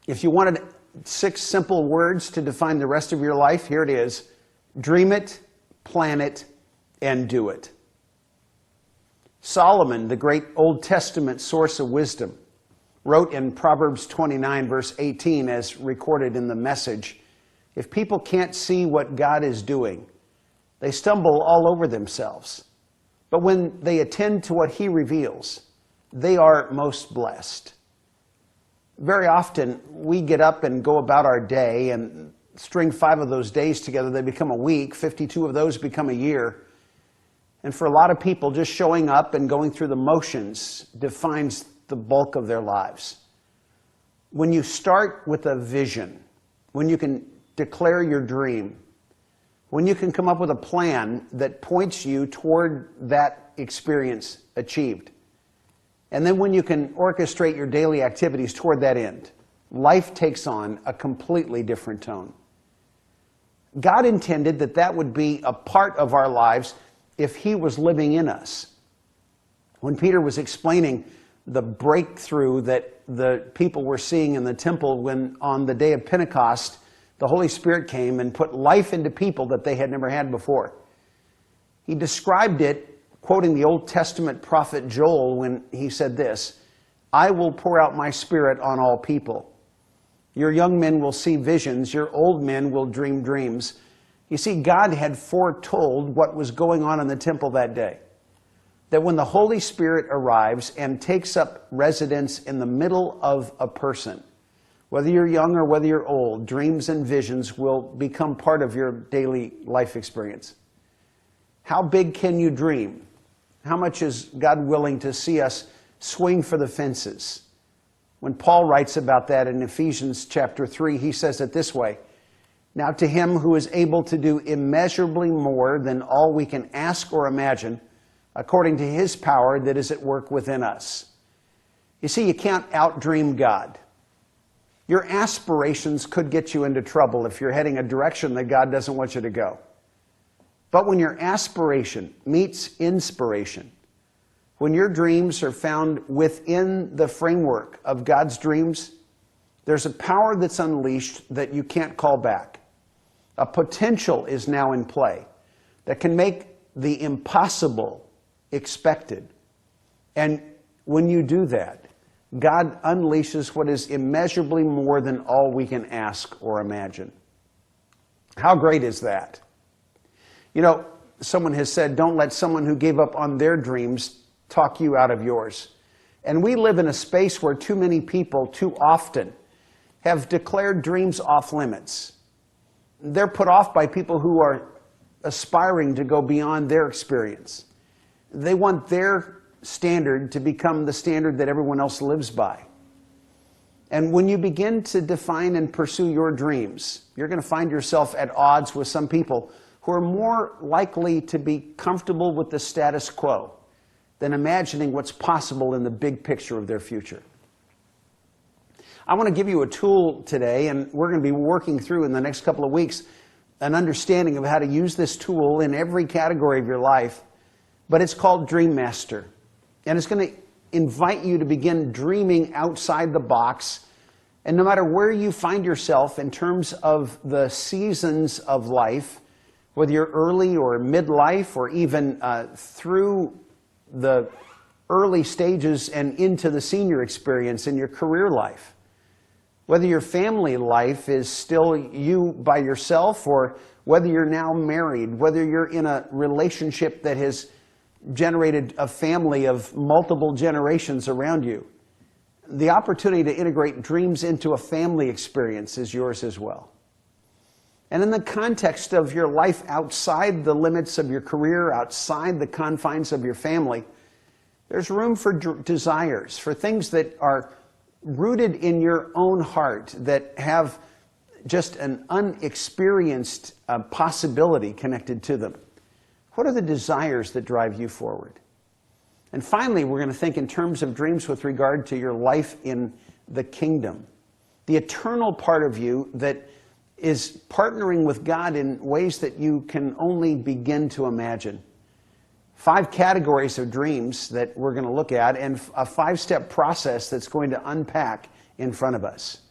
If you wanted 6 simple words to define the rest of your life, here it is. Dream it, plan it, and do it. Solomon, the great Old Testament source of wisdom, wrote in Proverbs 29, verse 18, as recorded in the Message, if people can't see what God is doing, they stumble all over themselves. But when they attend to what He reveals, they are most blessed. Very often, we get up and go about our day and string 5 of those days together, they become a week, 52 of those become a year. And for a lot of people, just showing up and going through the motions defines the bulk of their lives. When you start with a vision, when you can declare your dream, when you can come up with a plan that points you toward that experience achieved, and then when you can orchestrate your daily activities toward that end, life takes on a completely different tone. God intended that that would be a part of our lives if He was living in us. When Peter was explaining the breakthrough that the people were seeing in the temple when on the day of Pentecost, the Holy Spirit came and put life into people that they had never had before. He described it, quoting the Old Testament prophet Joel, when he said this, I will pour out my Spirit on all people. Your young men will see visions, your old men will dream dreams. You see, God had foretold what was going on in the temple that day. That when the Holy Spirit arrives and takes up residence in the middle of a person, whether you're young or whether you're old, dreams and visions will become part of your daily life experience. How big can you dream? How much is God willing to see us swing for the fences? When Paul writes about that in Ephesians chapter 3, he says it this way, now to Him who is able to do immeasurably more than all we can ask or imagine, according to His power that is at work within us. You see, you can't outdream God. Your aspirations could get you into trouble if you're heading a direction that God doesn't want you to go. But when your aspiration meets inspiration, when your dreams are found within the framework of God's dreams, there's a power that's unleashed that you can't call back. A potential is now in play that can make the impossible expected. And when you do that, God unleashes what is immeasurably more than all we can ask or imagine. How great is that? You know, someone has said, don't let someone who gave up on their dreams talk you out of yours. And we live in a space where too many people, too often, have declared dreams off limits. They're put off by people who are aspiring to go beyond their experience. They want their standard to become the standard that everyone else lives by. And when you begin to define and pursue your dreams, you're going to find yourself at odds with some people who are more likely to be comfortable with the status quo than imagining what's possible in the big picture of their future. I want to give you a tool today, and we're going to be working through in the next couple of weeks an understanding of how to use this tool in every category of your life, but it's called Dream Master. And it's going to invite you to begin dreaming outside the box. And no matter where you find yourself in terms of the seasons of life, whether you're early or midlife or even through the early stages and into the senior experience in your career life, whether your family life is still you by yourself or whether you're now married, whether you're in a relationship that has generated a family of multiple generations around you, the opportunity to integrate dreams into a family experience is yours as well. And in the context of your life outside the limits of your career, outside the confines of your family, there's room for desires, for things that are rooted in your own heart, that have just an unexperienced possibility connected to them. What are the desires that drive you forward? And finally, we're going to think in terms of dreams with regard to your life in the kingdom. The eternal part of you that is partnering with God in ways that you can only begin to imagine. 5 categories of dreams that we're going to look at, and a 5-step process that's going to unpack in front of us.